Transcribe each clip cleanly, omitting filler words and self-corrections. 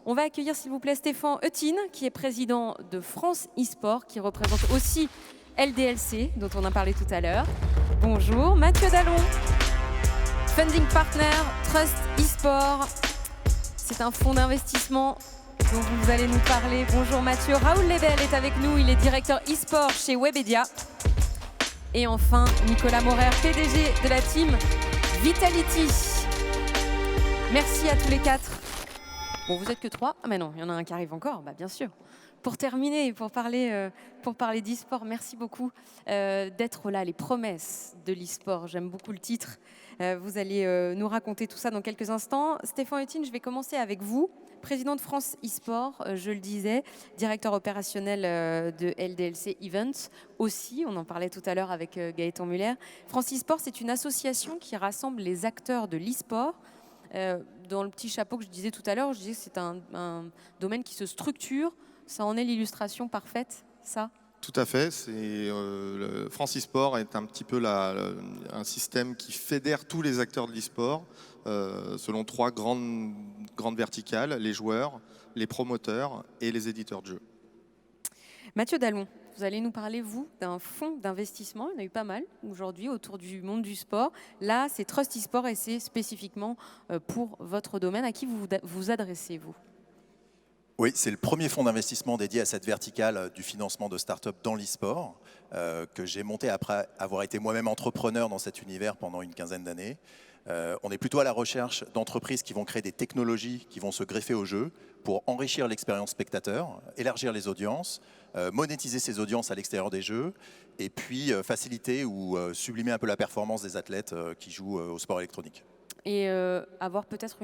On va accueillir s'il vous plaît Stéphane Eutin, qui est président de France eSport, qui représente aussi LDLC, dont on a parlé tout à l'heure. Bonjour. Mathieu Dallon, funding partner, Trust eSport. C'est un fonds d'investissement dont vous allez nous parler. Bonjour Mathieu. Raoul Lebel est avec nous, il est directeur eSport chez Webedia. Et enfin, Nicolas Maurer, PDG de la team Vitality. Merci à tous les quatre. Bon, vous êtes que 3. Ah mais non, il y en a un qui arrive encore, bah, bien sûr. Pour terminer, pour parler d'e-sport, merci beaucoup d'être là, les promesses de l'e-sport. J'aime beaucoup le titre. Vous allez nous raconter tout ça dans quelques instants. Stéphane Eutin, je vais commencer avec vous. Président de France eSport, je le disais, directeur opérationnel de LDLC Events aussi, on en parlait tout à l'heure avec Gaëtan Muller. France eSport, c'est une association qui rassemble les acteurs de l'e-sport. Dans le petit chapeau que je disais tout à l'heure, je disais que c'est un domaine qui se structure. Ça en est l'illustration parfaite, ça? Tout à fait. France eSport est un petit peu un système qui fédère tous les acteurs de l'e-sport selon 3 grandes verticales, les joueurs, les promoteurs et les éditeurs de jeux. Mathieu Dallon, vous allez nous parler, vous, d'un fonds d'investissement. Il y en a eu pas mal aujourd'hui autour du monde du sport. Là, c'est Trust eSport et c'est spécifiquement pour votre domaine. À qui vous vous adressez, vous? Oui, c'est le premier fonds d'investissement dédié à cette verticale du financement de start-up dans l'e-sport que j'ai monté après avoir été moi-même entrepreneur dans cet univers pendant une quinzaine d'années. On est plutôt à la recherche d'entreprises qui vont créer des technologies qui vont se greffer au jeu pour enrichir l'expérience spectateur, élargir les audiences, monétiser ces audiences à l'extérieur des jeux et puis faciliter ou sublimer un peu la performance des athlètes qui jouent au sport électronique. Et avoir peut-être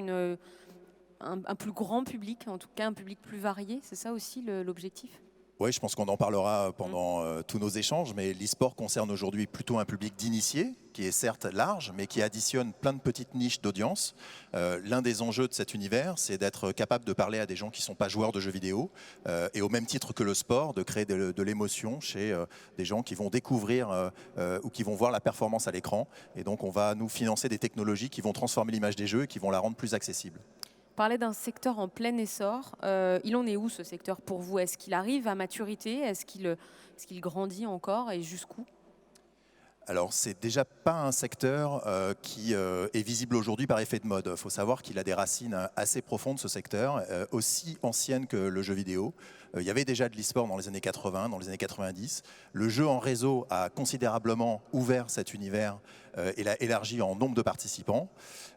un plus grand public, en tout cas un public plus varié, c'est ça aussi l'objectif? Oui, je pense qu'on en parlera pendant tous nos échanges, mais l'e-sport concerne aujourd'hui plutôt un public d'initiés, qui est certes large, mais qui additionne plein de petites niches d'audience. L'un des enjeux de cet univers, c'est d'être capable de parler à des gens qui ne sont pas joueurs de jeux vidéo, et au même titre que le sport, de créer de l'émotion chez des gens qui vont découvrir ou qui vont voir la performance à l'écran. Et donc on va nous financer des technologies qui vont transformer l'image des jeux et qui vont la rendre plus accessible. Parler d'un secteur en plein essor. Il en est où ce secteur pour vous? Est-ce qu'il arrive à maturité? Est-ce qu'il grandit encore et jusqu'où? Alors, c'est déjà pas un secteur qui est visible aujourd'hui par effet de mode. Il faut savoir qu'il a des racines assez profondes, ce secteur, aussi anciennes que le jeu vidéo. Il y avait déjà de l'e-sport dans les années 80, dans les années 90. Le jeu en réseau a considérablement ouvert cet univers et l'a élargi en nombre de participants.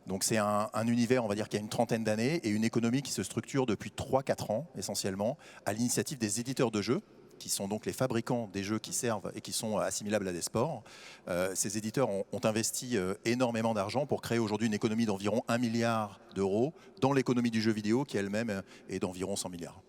Donc c'est un univers, on va dire, qui a une trentaine d'années et une économie qui se structure depuis 3-4 ans, essentiellement, à l'initiative des éditeurs de jeux, qui sont donc les fabricants des jeux qui servent et qui sont assimilables à des sports. Ces éditeurs ont investi énormément d'argent pour créer aujourd'hui une économie d'environ 1 milliard d'euros dans l'économie du jeu vidéo qui elle-même est d'environ 100 milliards.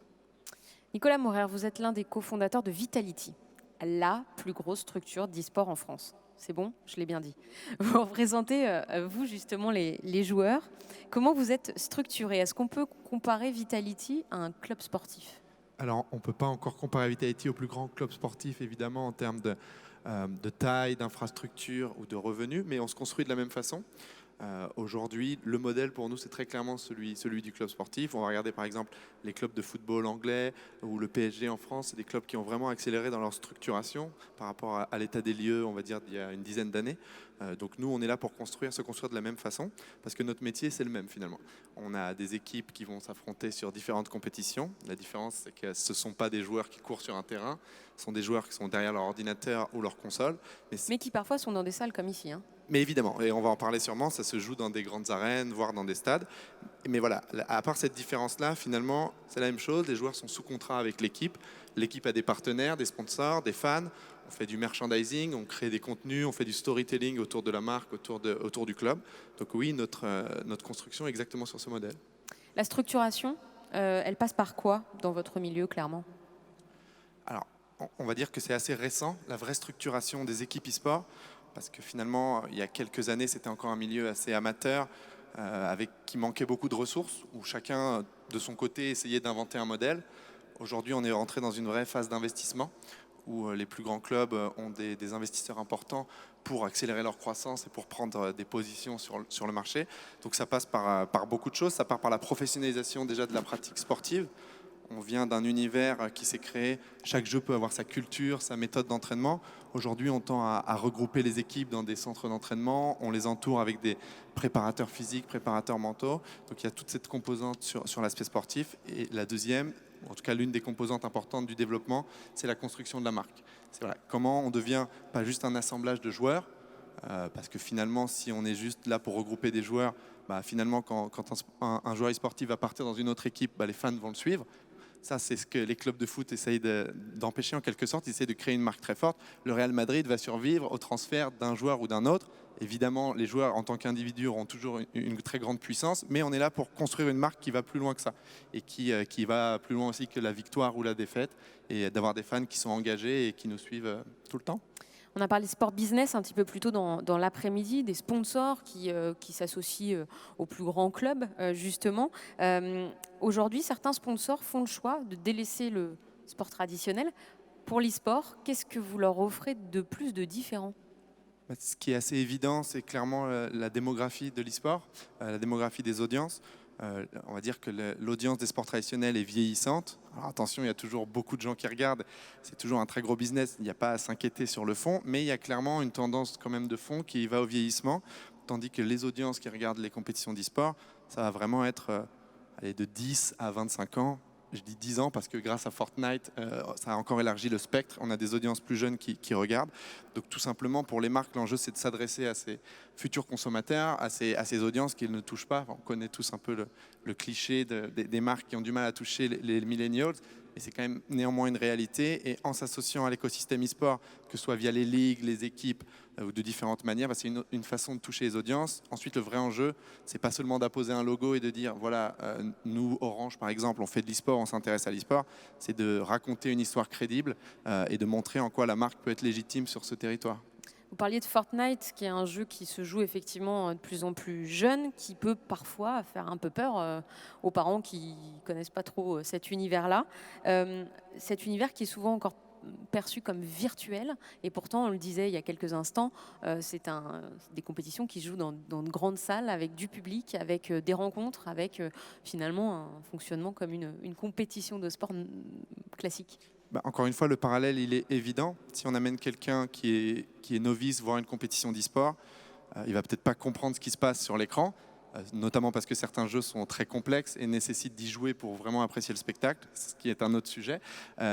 Nicolas Maurer, vous êtes l'un des cofondateurs de Vitality, la plus grosse structure d'e-sport en France. C'est bon, je l'ai bien dit. Vous représentez, vous, justement, les joueurs. Comment vous êtes structuré? Est-ce qu'on peut comparer Vitality à un club sportif? Alors, on ne peut pas encore comparer Vitality au plus grand club sportif, évidemment, en termes de taille, d'infrastructure ou de revenus, mais on se construit de la même façon. Aujourd'hui, le modèle pour nous, c'est très clairement celui du club sportif. On va regarder par exemple les clubs de football anglais ou le PSG en France. C'est des clubs qui ont vraiment accéléré dans leur structuration par rapport à l'état des lieux, on va dire, d'il y a une dizaine d'années. Donc nous, on est là pour se construire de la même façon parce que notre métier, c'est le même finalement. On a des équipes qui vont s'affronter sur différentes compétitions. La différence, c'est que ce ne sont pas des joueurs qui courent sur un terrain, ce sont des joueurs qui sont derrière leur ordinateur ou leur console. Mais qui parfois sont dans des salles comme ici, hein. Mais évidemment, et on va en parler sûrement, ça se joue dans des grandes arènes, voire dans des stades. Mais voilà, à part cette différence-là, finalement, c'est la même chose. Les joueurs sont sous contrat avec l'équipe. L'équipe a des partenaires, des sponsors, des fans. On fait du merchandising, on crée des contenus, on fait du storytelling autour de la marque, autour du club. Donc oui, notre construction est exactement sur ce modèle. La structuration, elle passe par quoi dans votre milieu, clairement? Alors, on va dire que c'est assez récent, la vraie structuration des équipes e-sport. Parce que finalement, il y a quelques années, c'était encore un milieu assez amateur, qui manquait beaucoup de ressources, où chacun, de son côté, essayait d'inventer un modèle. Aujourd'hui, on est rentré dans une vraie phase d'investissement, où les plus grands clubs ont des investisseurs importants pour accélérer leur croissance et pour prendre des positions sur le marché. Donc ça passe par beaucoup de choses. Ça part par la professionnalisation déjà de la pratique sportive. On vient d'un univers qui s'est créé. Chaque jeu peut avoir sa culture, sa méthode d'entraînement. Aujourd'hui, on tend à regrouper les équipes dans des centres d'entraînement. On les entoure avec des préparateurs physiques, préparateurs mentaux. Donc il y a toute cette composante sur l'aspect sportif. Et la deuxième, en tout cas l'une des composantes importantes du développement, c'est la construction de la marque. C'est comment on devient pas juste un assemblage de joueurs, parce que finalement, si on est juste là pour regrouper des joueurs, finalement, quand un joueur e-sportif va partir dans une autre équipe, les fans vont le suivre. Ça, c'est ce que les clubs de foot essayent d'empêcher en quelque sorte. Ils essayent de créer une marque très forte. Le Real Madrid va survivre au transfert d'un joueur ou d'un autre. Évidemment, les joueurs en tant qu'individus auront toujours une très grande puissance, mais on est là pour construire une marque qui va plus loin que ça et qui va plus loin aussi que la victoire ou la défaite, et d'avoir des fans qui sont engagés et qui nous suivent tout le temps. On a parlé sport business un petit peu plus tôt dans l'après-midi, des sponsors qui s'associent aux plus grands clubs, justement. Aujourd'hui, certains sponsors font le choix de délaisser le sport traditionnel pour l'e-sport. Qu'est-ce que vous leur offrez de plus de différent ? Ce qui est assez évident, c'est clairement la démographie de l'e-sport, la démographie des audiences. On va dire que l'audience des sports traditionnels est vieillissante. Alors attention, il y a toujours beaucoup de gens qui regardent. C'est toujours un très gros business. Il n'y a pas à s'inquiéter sur le fond. Mais il y a clairement une tendance quand même de fond qui va au vieillissement. Tandis que les audiences qui regardent les compétitions d'e-sport, ça va vraiment être de 10 à 25 ans. Je dis 10 ans parce que grâce à Fortnite, ça a encore élargi le spectre. On a des audiences plus jeunes qui regardent. Donc tout simplement, pour les marques, l'enjeu, c'est de s'adresser à ces futurs consommateurs, à ces audiences qu'ils ne touchent pas. Enfin, on connaît tous un peu le cliché des marques qui ont du mal à toucher les millennials. Et c'est quand même néanmoins une réalité. Et en s'associant à l'écosystème e-sport, que ce soit via les ligues, les équipes ou de différentes manières, c'est une façon de toucher les audiences. Ensuite, le vrai enjeu, c'est pas seulement d'apposer un logo et de dire voilà, nous, Orange par exemple, on fait de l'e-sport, on s'intéresse à l'e-sport. C'est de raconter une histoire crédible et de montrer en quoi la marque peut être légitime sur ce territoire. Vous parliez de Fortnite, qui est un jeu qui se joue effectivement de plus en plus jeune, qui peut parfois faire un peu peur aux parents qui ne connaissent pas trop cet univers-là. Cet univers qui est souvent encore perçu comme virtuel, et pourtant, on le disait il y a quelques instants, c'est des compétitions qui se jouent dans de grandes salles, avec du public, avec des rencontres, avec finalement un fonctionnement comme une compétition de sport classique. Encore une fois, le parallèle, il est évident. Si on amène quelqu'un qui est novice voir une compétition d'e-sport, il va peut-être pas comprendre ce qui se passe sur l'écran, notamment parce que certains jeux sont très complexes et nécessitent d'y jouer pour vraiment apprécier le spectacle, ce qui est un autre sujet.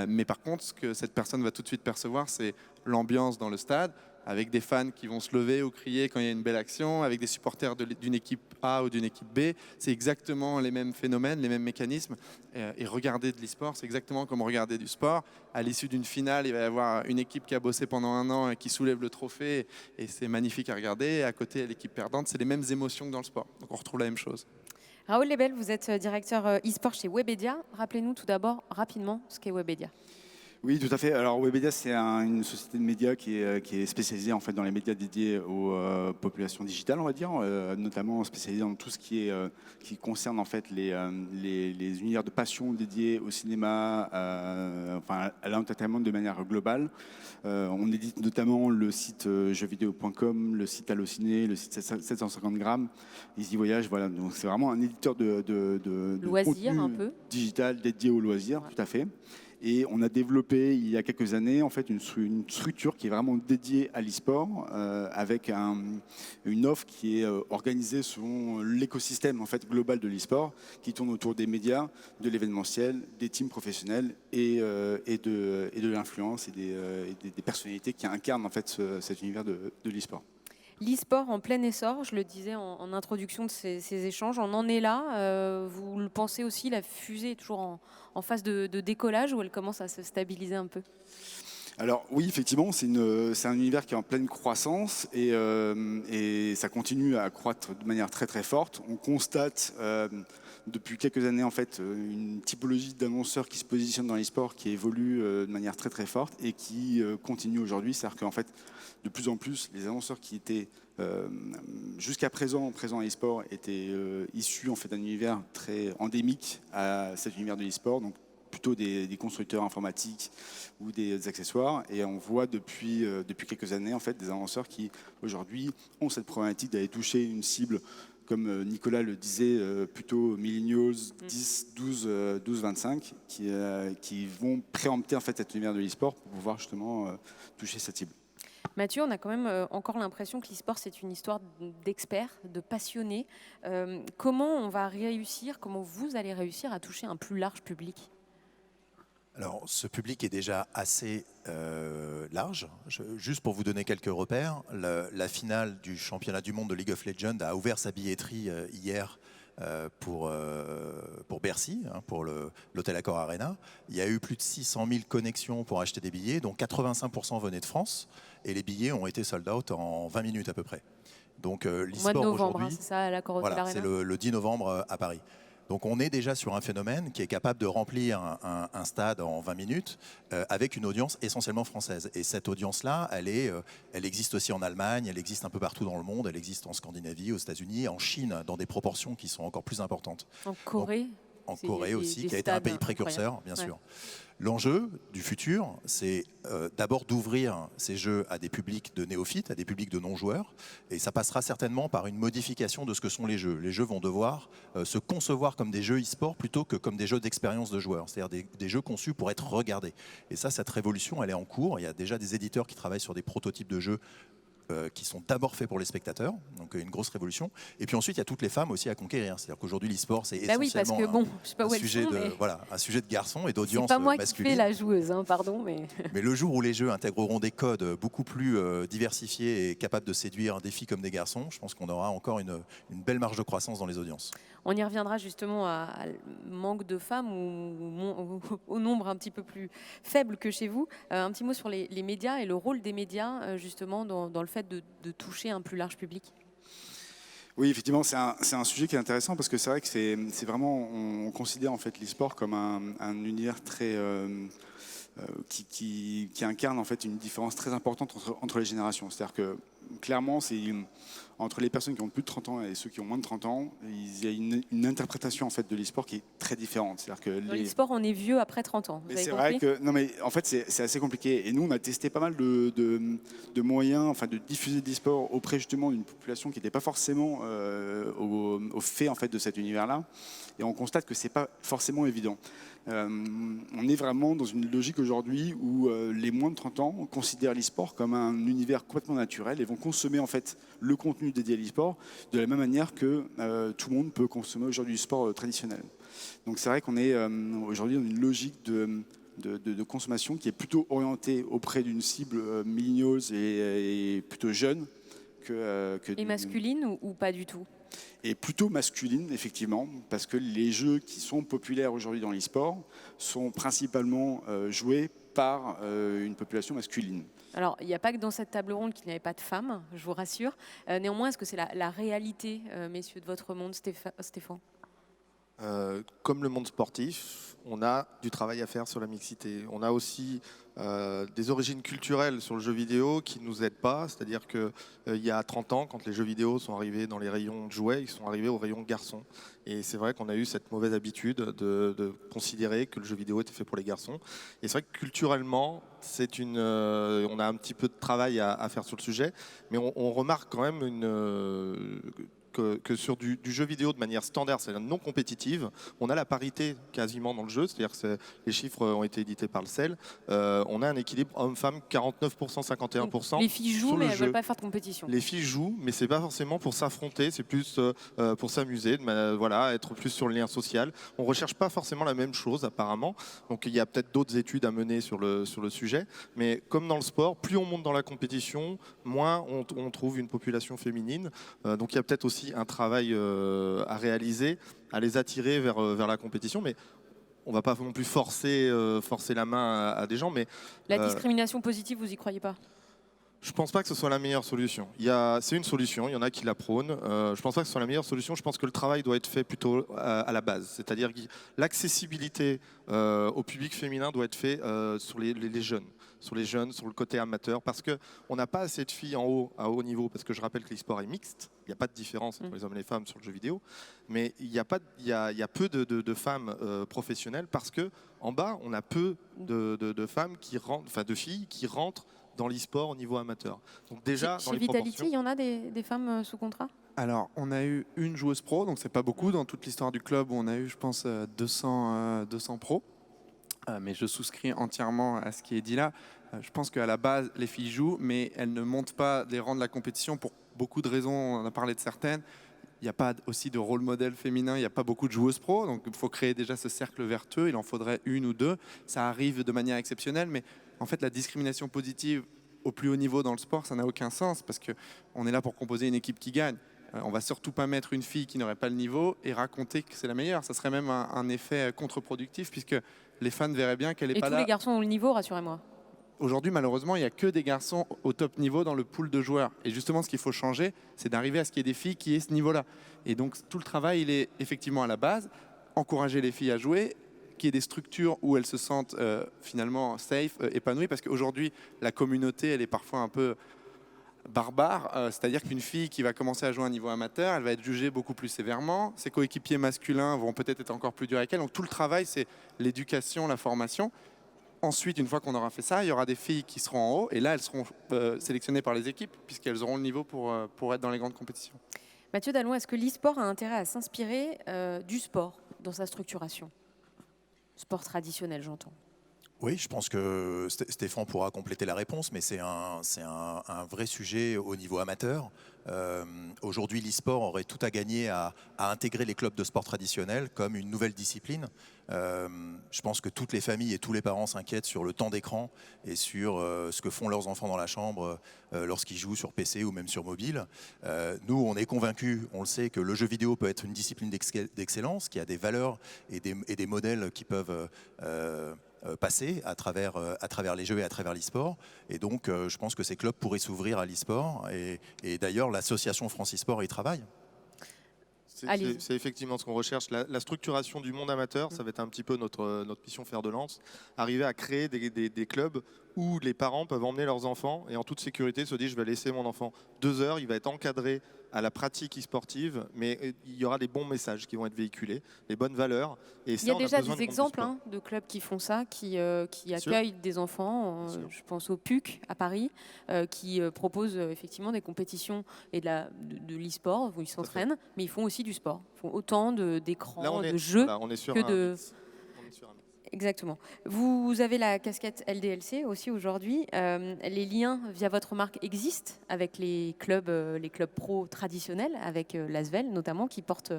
Mais par contre, ce que cette personne va tout de suite percevoir, c'est l'ambiance dans le stade, avec des fans qui vont se lever ou crier quand il y a une belle action, avec des supporters d'une équipe A ou d'une équipe B. C'est exactement les mêmes phénomènes, les mêmes mécanismes. Et regarder de l'e-sport, c'est exactement comme regarder du sport. À l'issue d'une finale, il va y avoir une équipe qui a bossé pendant 1 an et qui soulève le trophée, et c'est magnifique à regarder. Et à côté, l'équipe perdante, c'est les mêmes émotions que dans le sport. Donc on retrouve la même chose. Raoul Lebel, vous êtes directeur e-sport chez Webedia. Rappelez-nous tout d'abord rapidement ce qu'est Webedia. Oui, tout à fait. Alors Webedia, c'est une société de médias qui est spécialisée en fait dans les médias dédiés aux populations digitales, on va dire, notamment spécialisée dans tout ce qui concerne en fait les univers de passion dédiés au cinéma, à l'entertainment de manière globale. On édite notamment le site jeuxvideo.com, le site Allociné, le site 750 grammes, Easy Voyage. Voilà, donc c'est vraiment un éditeur de loisirs contenu un peu digital dédié aux loisirs, tout à fait. Et on a développé il y a quelques années en fait une structure qui est vraiment dédiée à l'e-sport, avec une offre qui est organisée selon l'écosystème en fait global de l'e-sport, qui tourne autour des médias, de l'événementiel, des teams professionnels et de l'influence et des personnalités qui incarnent en fait cet univers de l'e-sport. L'e-sport en plein essor, je le disais en introduction de ces échanges, on en est là. Vous le pensez aussi, la fusée est toujours en phase de décollage, ou elle commence à se stabiliser un peu ? Alors oui, effectivement, c'est un univers qui est en pleine croissance et ça continue à croître de manière très très forte. On constate depuis quelques années en fait une typologie d'annonceurs qui se positionnent dans l'e-sport qui évolue de manière très très forte et qui continue aujourd'hui. C'est-à-dire qu'en fait, de plus en plus, les annonceurs qui étaient jusqu'à présent à l'e-sport étaient issus en fait d'un univers très endémique à cet univers de l'e-sport. Donc plutôt plutôt des constructeurs informatiques ou des accessoires. Et on voit depuis quelques années en fait, des annonceurs qui aujourd'hui ont cette problématique d'aller toucher une cible, comme Nicolas le disait, plutôt millennials 10, 12, 25, qui vont préempter en fait, cet univers de l'e-sport pour pouvoir justement toucher cette cible. Mathieu, on a quand même encore l'impression que l'e-sport, c'est une histoire d'experts, de passionnés. Comment on va réussir, comment vous allez réussir à toucher un plus large public ? Alors, ce public est déjà assez large. Juste pour vous donner quelques repères, la finale du championnat du monde de League of Legends a ouvert sa billetterie hier pour Bercy, pour l'Hôtel Accor Arena. Il y a eu plus de 600 000 connexions pour acheter des billets, dont 85% venaient de France. Et les billets ont été sold out en 20 minutes à peu près. Donc l'e-sport mois de novembre, aujourd'hui, c'est ça, à l'Accor Hotel voilà, Arena. c'est le 10 novembre à Paris. Donc on est déjà sur un phénomène qui est capable de remplir un stade en 20 minutes avec une audience essentiellement française. Et cette audience-là, elle existe aussi en Allemagne, elle existe un peu partout dans le monde, elle existe en Scandinavie, aux États-Unis, en Chine, dans des proportions qui sont encore plus importantes. En Corée. En Corée aussi, qui a été un pays précurseur, bien sûr. L'enjeu du futur, c'est d'abord d'ouvrir ces jeux à des publics de néophytes, à des publics de non-joueurs. Et ça passera certainement par une modification de ce que sont les jeux. Les jeux vont devoir se concevoir comme des jeux e-sport plutôt que comme des jeux d'expérience de joueurs. C'est-à-dire des jeux conçus pour être regardés. Et ça, cette révolution, elle est en cours. Il y a déjà des éditeurs qui travaillent sur des prototypes de jeux qui sont d'abord faits pour les spectateurs, donc une grosse révolution. Et puis ensuite, il y a toutes les femmes aussi à conquérir. C'est-à-dire qu'aujourd'hui, l'e-sport, c'est essentiellement un sujet de garçons et d'audience masculine. C'est pas moi qui fais la joueuse, pardon. Mais le jour où les jeux intégreront des codes beaucoup plus diversifiés et capables de séduire des filles comme des garçons, je pense qu'on aura encore une belle marge de croissance dans les audiences. On y reviendra justement à manque de femmes ou au nombre un petit peu plus faible que chez vous. Un petit mot sur les médias et le rôle des médias justement dans le fait de toucher un plus large public. Oui, effectivement, c'est un sujet qui est intéressant parce que c'est vrai que c'est vraiment, on considère en fait l'e-sport comme un univers très qui incarne en fait une différence très importante entre les générations. C'est-à-dire que clairement, c'est entre les personnes qui ont plus de 30 ans et ceux qui ont moins de 30 ans, il y a une interprétation en fait de l'e-sport qui est très différente. C'est-à-dire que dans l'e-sport, on est vieux après 30 ans. C'est vrai que non, mais en fait, c'est assez compliqué. Et nous, on a testé pas mal de moyens, enfin, de diffuser de l'e-sport auprès justement d'une population qui n'était pas forcément au fait en fait de cet univers-là. Et on constate que c'est pas forcément évident. On est vraiment dans une logique aujourd'hui où les moins de 30 ans considèrent l'e-sport comme un univers complètement naturel et vont consommer en fait le contenu dédié à l'e-sport de la même manière que tout le monde peut consommer aujourd'hui du sport traditionnel. Donc c'est vrai qu'on est aujourd'hui dans une logique de consommation qui est plutôt orientée auprès d'une cible millennials et plutôt jeune et masculine ou pas du tout? Et plutôt masculine, effectivement, parce que les jeux qui sont populaires aujourd'hui dans l'e-sport sont principalement joués par une population masculine. Alors, il n'y a pas que dans cette table ronde qu'il n'y avait pas de femmes, je vous rassure. Néanmoins, est-ce que c'est la réalité, messieurs, de votre monde, Stéphane ? Comme le monde sportif, on a du travail à faire sur la mixité. On a aussi des origines culturelles sur le jeu vidéo qui ne nous aident pas. C'est-à-dire qu'il y a 30 ans, quand les jeux vidéo sont arrivés dans les rayons de jouets, ils sont arrivés au rayon garçons. Et c'est vrai qu'on a eu cette mauvaise habitude de considérer que le jeu vidéo était fait pour les garçons. Et c'est vrai que culturellement, on a un petit peu de travail à faire sur le sujet. Mais on remarque quand même que sur du jeu vidéo de manière standard, c'est-à-dire non compétitive, on a la parité quasiment dans le jeu, c'est-à-dire que les chiffres ont été édités par le CEL, on a un équilibre homme-femme 49%, 51%. Donc, les filles jouent, mais elles ne veulent pas faire de compétition. Les filles jouent, mais c'est pas forcément pour s'affronter, c'est plus pour s'amuser, voilà, être plus sur le lien social. On recherche pas forcément la même chose apparemment, donc il y a peut-être d'autres études à mener sur le sujet, mais comme dans le sport, plus on monte dans la compétition, moins on trouve une population féminine, donc il y a peut-être aussi un travail à réaliser, à les attirer vers la compétition, mais on ne va pas non plus forcer la main à des gens. Mais la discrimination positive, vous y croyez pas ? Je ne pense pas que ce soit la meilleure solution. C'est une solution, il y en a qui la prônent. Je ne pense pas que ce soit la meilleure solution. Je pense que le travail doit être fait plutôt à la base. C'est-à-dire que l'accessibilité au public féminin doit être fait sur les jeunes. sur les jeunes, sur le côté amateur, parce qu'on n'a pas assez de filles à haut niveau, parce que je rappelle que l'e-sport est mixte, il n'y a pas de différence entre les hommes et les femmes sur le jeu vidéo, mais il y a peu de femmes professionnelles, parce qu'en bas, on a peu de femmes qui rentrent, enfin de filles qui rentrent dans l'e-sport au niveau amateur. Donc déjà, Chez Vitality, il y en a des femmes sous contrat? Alors, on a eu une joueuse pro, donc c'est pas beaucoup dans toute l'histoire du club où on a eu, je pense, 200 pros. Mais je souscris entièrement à ce qui est dit là. Je pense qu'à la base, les filles jouent, mais elles ne montent pas les rangs de la compétition pour beaucoup de raisons. On en a parlé de certaines. Il n'y a pas aussi de rôle modèle féminin, il n'y a pas beaucoup de joueuses pro, donc il faut créer déjà ce cercle vertueux. Il en faudrait une ou deux. Ça arrive de manière exceptionnelle, mais en fait, la discrimination positive au plus haut niveau dans le sport, ça n'a aucun sens parce qu'on est là pour composer une équipe qui gagne. On va surtout pas mettre une fille qui n'aurait pas le niveau et raconter que c'est la meilleure. Ça serait même un effet contre-productif puisque les fans verraient bien qu'elle n'est pas là. Et tous les garçons ont le niveau, rassurez-moi. Aujourd'hui, malheureusement, il n'y a que des garçons au top niveau dans le pool de joueurs. Et justement, ce qu'il faut changer, c'est d'arriver à ce qu'il y ait des filles qui aient ce niveau-là. Et donc, tout le travail, il est effectivement à la base, encourager les filles à jouer, qu'il y ait des structures où elles se sentent finalement safe, épanouies, parce qu'aujourd'hui, la communauté, elle est parfois un peu barbare, c'est-à-dire qu'une fille qui va commencer à jouer à un niveau amateur, elle va être jugée beaucoup plus sévèrement, ses coéquipiers masculins vont peut-être être encore plus durs avec elle, donc tout le travail, c'est l'éducation, la formation. Ensuite, une fois qu'on aura fait ça, il y aura des filles qui seront en haut, et là, elles seront sélectionnées par les équipes, puisqu'elles auront le niveau pour être dans les grandes compétitions. Mathieu Dallon, est-ce que l'e-sport a intérêt à s'inspirer du sport dans sa structuration? Sport traditionnel, j'entends. Oui, je pense que Stéphane pourra compléter la réponse, mais c'est un vrai sujet au niveau amateur. Aujourd'hui, l'e-sport aurait tout à gagner à intégrer les clubs de sport traditionnels comme une nouvelle discipline. Je pense que toutes les familles et tous les parents s'inquiètent sur le temps d'écran et sur ce que font leurs enfants dans la chambre lorsqu'ils jouent sur PC ou même sur mobile. Nous, on est convaincus, on le sait, que le jeu vidéo peut être une discipline d'excellence, qui a des valeurs et des modèles qui peuvent passer à travers les jeux et à travers l'e-sport. Et donc, je pense que ces clubs pourraient s'ouvrir à l'e-sport. Et d'ailleurs, l'association France e-sport y travaille. C'est effectivement ce qu'on recherche. La structuration du monde amateur, ça va être un petit peu notre mission fer de lance. Arriver à créer des clubs où les parents peuvent emmener leurs enfants et en toute sécurité se dire je vais laisser mon enfant 2 heures, il va être encadré à la pratique e-sportive, mais il y aura des bons messages qui vont être véhiculés, les bonnes valeurs. Et il y a déjà des exemples de clubs qui font ça, qui accueillent des enfants, je pense au PUC à Paris, qui proposent effectivement des compétitions et de l'e-sport où ils s'entraînent, mais ils font aussi du sport. Ils font autant d'écrans, de jeux que de... Exactement. Vous avez la casquette LDLC aussi aujourd'hui. Les liens via votre marque existent avec les clubs pro traditionnels, avec l'Asvel notamment, qui porte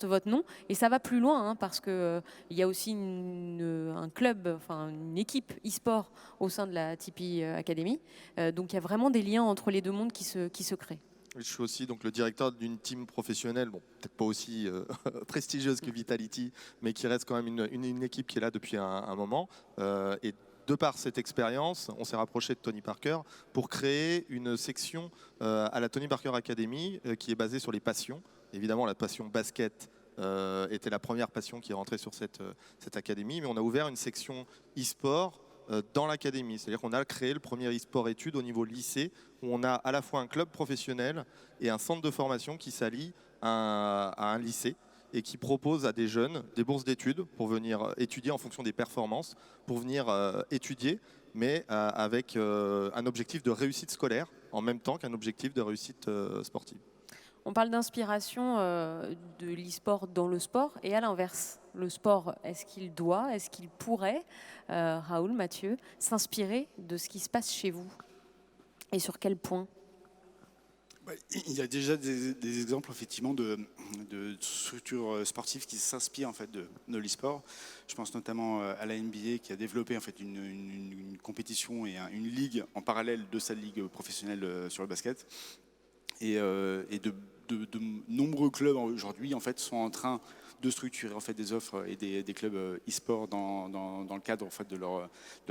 votre nom. Et ça va plus loin hein, parce qu'il y a aussi un club, enfin une équipe e-sport au sein de la Tipeee Academy. Donc il y a vraiment des liens entre les deux mondes qui se créent. Je suis aussi donc le directeur d'une team professionnelle, bon, peut-être pas aussi prestigieuse que Vitality, mais qui reste quand même une équipe qui est là depuis un moment. Et de par cette expérience, on s'est rapproché de Tony Parker pour créer une section à la Tony Parker Academy qui est basée sur les passions. Évidemment, la passion basket était la première passion qui est rentrée sur cette académie, mais on a ouvert une section e-sport dans l'académie. C'est-à-dire qu'on a créé le premier e-sport études au niveau lycée, où on a à la fois un club professionnel et un centre de formation qui s'allie à un lycée et qui propose à des jeunes des bourses d'études pour venir étudier en fonction des performances, pour venir étudier, mais avec un objectif de réussite scolaire en même temps qu'un objectif de réussite sportive. On parle d'inspiration de l'e-sport dans le sport et à l'inverse. Le sport, est-ce qu'il doit, est-ce qu'il pourrait, Raoul, Mathieu, s'inspirer de ce qui se passe chez vous? Et sur quel point? Il y a déjà des exemples effectivement de structures sportives qui s'inspirent en fait de l'e-sport. Je pense notamment à la NBA qui a développé en fait une compétition et une ligue en parallèle de sa ligue professionnelle sur le basket. Et de nombreux clubs aujourd'hui en fait sont en train de structurer en fait des offres et des clubs e-sport dans le cadre en fait de leur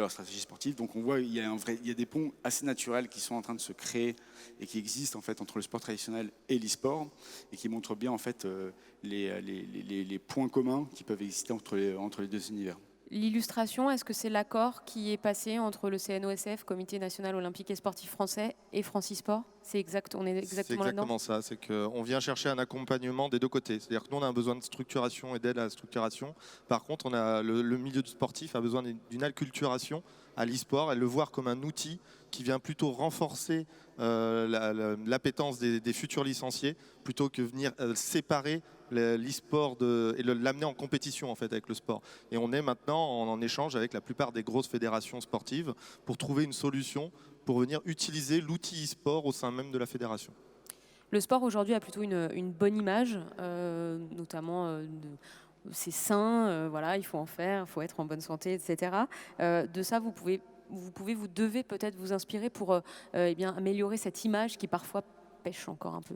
stratégie sportive. Donc on voit il y a des ponts assez naturels qui sont en train de se créer et qui existent en fait entre le sport traditionnel et l'e-sport et qui montrent bien en fait les points communs qui peuvent exister entre les deux univers. l'illustration, est-ce que c'est l'accord qui est passé entre le CNOSF, Comité national olympique et sportif français, et Francisport? On est exactement là-dedans? C'est exactement ça, c'est qu'on vient chercher un accompagnement des deux côtés. C'est-à-dire que nous, on a un besoin de structuration et d'aide à la structuration. Par contre, on a le milieu du sportif a besoin d'une acculturation à l'e-sport et le voir comme un outil qui vient plutôt renforcer l'appétence des futurs licenciés plutôt que venir séparer l'e-sport et l'amener en compétition en fait avec le sport. Et on est maintenant en échange avec la plupart des grosses fédérations sportives pour trouver une solution pour venir utiliser l'outil e-sport au sein même de la fédération. Le sport aujourd'hui a plutôt une bonne image, notamment c'est sain, voilà, il faut en faire, il faut être en bonne santé, etc. De ça, vous devez peut-être vous inspirer pour améliorer cette image qui parfois pêche encore un peu.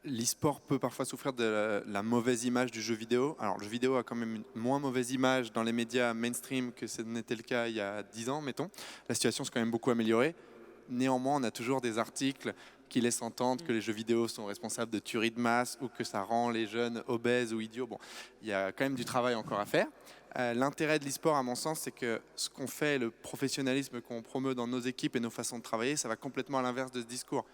L'e-sport peut parfois souffrir de la mauvaise image du jeu vidéo. Alors, le jeu vidéo a quand même une moins mauvaise image dans les médias mainstream que ce n'était le cas il y a 10 ans, mettons. La situation s'est quand même beaucoup améliorée. Néanmoins, on a toujours des articles qui laissent entendre que les jeux vidéo sont responsables de tueries de masse ou que ça rend les jeunes obèses ou idiots. Bon, il y a quand même du travail encore à faire. L'intérêt de l'e-sport, à mon sens, c'est que ce qu'on fait, le professionnalisme qu'on promeut dans nos équipes et nos façons de travailler, ça va complètement à l'inverse de ce discours.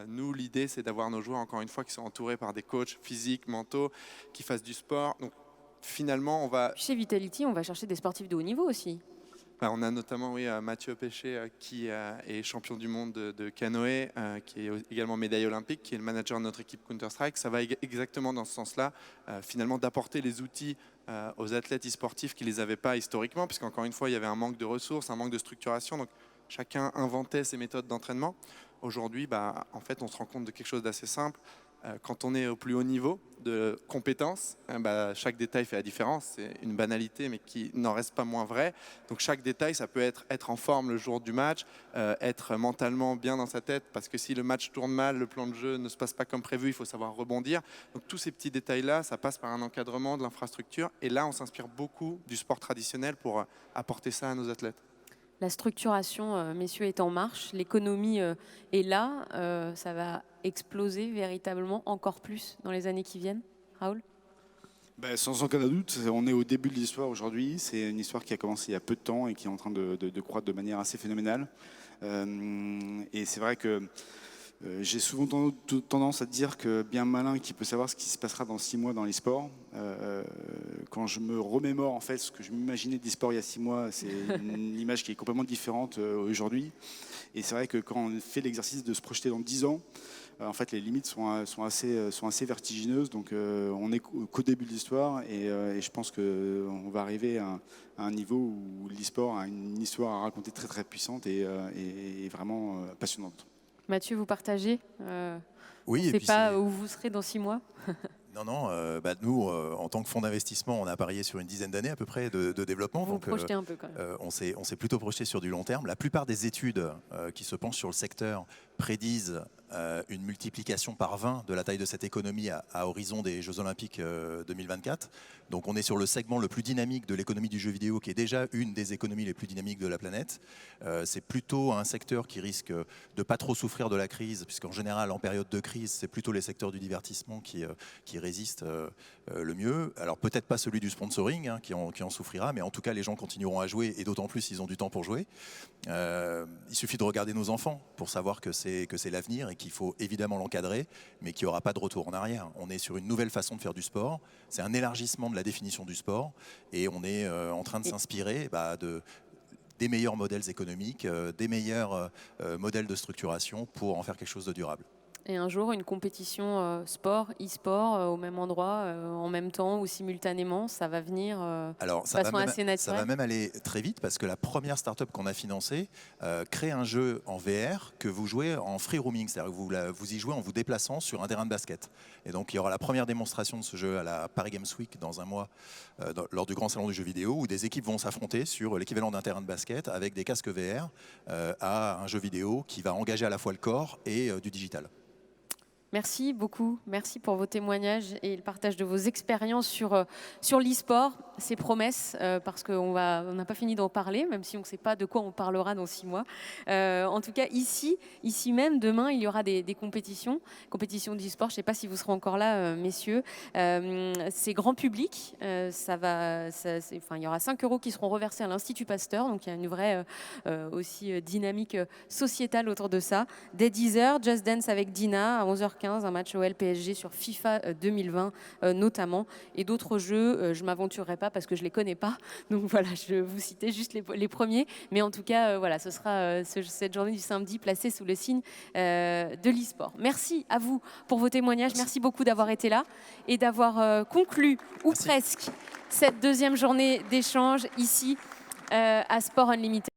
Nous, l'idée, c'est d'avoir nos joueurs, encore une fois, qui sont entourés par des coachs physiques, mentaux, qui fassent du sport. Donc, finalement, on va... Chez Vitality, on va chercher des sportifs de haut niveau aussi. On a notamment Mathieu Péché, qui est champion du monde de canoë, qui est également médaille olympique, qui est le manager de notre équipe Counter-Strike. Ça va exactement dans ce sens-là, finalement, d'apporter les outils aux athlètes e-sportifs qui ne les avaient pas historiquement, puisqu'encore une fois, il y avait un manque de ressources, un manque de structuration. Donc, chacun inventait ses méthodes d'entraînement. Aujourd'hui, en fait, on se rend compte de quelque chose d'assez simple. Quand on est au plus haut niveau de compétences, chaque détail fait la différence. C'est une banalité, mais qui n'en reste pas moins vrai. Donc chaque détail, ça peut être en forme le jour du match, être mentalement bien dans sa tête, parce que si le match tourne mal, le plan de jeu ne se passe pas comme prévu, il faut savoir rebondir. Donc tous ces petits détails-là, ça passe par un encadrement de l'infrastructure. Et là, on s'inspire beaucoup du sport traditionnel pour apporter ça à nos athlètes. La structuration, messieurs, est en marche. L'économie est là. Ça va exploser véritablement encore plus dans les années qui viennent. Raoul ? Sans aucun doute, on est au début de l'histoire aujourd'hui. C'est une histoire qui a commencé il y a peu de temps et qui est en train de croître de manière assez phénoménale. Et c'est vrai que j'ai souvent tendance à dire que bien malin qui peut savoir ce qui se passera dans 6 mois dans l'e-sport. Quand je me remémore en fait ce que je m'imaginais de l'e-sport il y a 6 mois, c'est une image qui est complètement différente aujourd'hui. Et c'est vrai que quand on fait l'exercice de se projeter dans 10 ans, en fait les limites sont assez vertigineuses. Donc on est qu'au début de l'histoire et je pense qu'on va arriver à un niveau où l'e-sport a une histoire à raconter très très puissante et vraiment passionnante. Mathieu, vous partagez Oui, on ne sait pas où vous serez dans 6 mois. Non, nous, en tant que fonds d'investissement, on a parié sur une dizaine d'années à peu près de développement. Vous projetez un peu quand même. On s'est plutôt projeté sur du long terme. La plupart des études qui se penchent sur le secteur prédisent une multiplication par 20 de la taille de cette économie à horizon des Jeux Olympiques 2024. Donc on est sur le segment le plus dynamique de l'économie du jeu vidéo, qui est déjà une des économies les plus dynamiques de la planète. C'est plutôt un secteur qui risque de ne pas trop souffrir de la crise, puisqu'en général, en période de crise, c'est plutôt les secteurs du divertissement qui résistent le mieux. Alors peut-être pas celui du sponsoring qui en souffrira, mais en tout cas les gens continueront à jouer, et d'autant plus s'ils ont du temps pour jouer. Il suffit de regarder nos enfants pour savoir que c'est l'avenir et qu'il faut évidemment l'encadrer, mais qu'il n'y aura pas de retour en arrière. On est sur une nouvelle façon de faire du sport. C'est un élargissement de la définition du sport, et on est en train de s'inspirer des meilleurs modèles économiques, des meilleurs modèles de structuration pour en faire quelque chose de durable. Et un jour, une compétition sport, e-sport, au même endroit, en même temps ou simultanément, ça va venir de façon assez naturelle. Ça va même aller très vite, parce que la première start-up qu'on a financée crée un jeu en VR que vous jouez en free roaming, c'est-à-dire que vous y jouez en vous déplaçant sur un terrain de basket. Et donc il y aura la première démonstration de ce jeu à la Paris Games Week dans un mois, lors du grand salon du jeu vidéo, où des équipes vont s'affronter sur l'équivalent d'un terrain de basket avec des casques VR à un jeu vidéo qui va engager à la fois le corps et du digital. Merci beaucoup, merci pour vos témoignages et le partage de vos expériences sur l'e-sport, ces promesses, parce qu'on n'a pas fini d'en parler, même si on ne sait pas de quoi on parlera dans 6 mois. En tout cas, ici même, demain, il y aura des compétitions d'e-sport. Je ne sais pas si vous serez encore là, messieurs. C'est grand public, il y aura 5 € qui seront reversés à l'Institut Pasteur, donc il y a une vraie aussi dynamique sociétale autour de ça. Dès 10h, Just Dance avec Dina, à 11h15, un match OL PSG sur FIFA 2020 notamment, et d'autres jeux, je ne m'aventurerai pas parce que je ne les connais pas, donc voilà, je vous citais juste les premiers, mais en tout cas, voilà, ce sera cette journée du samedi placée sous le signe de l'e-sport. Merci à vous pour vos témoignages, merci beaucoup d'avoir été là et d'avoir conclu, ou presque, cette deuxième journée d'échange ici à Sport Unlimited.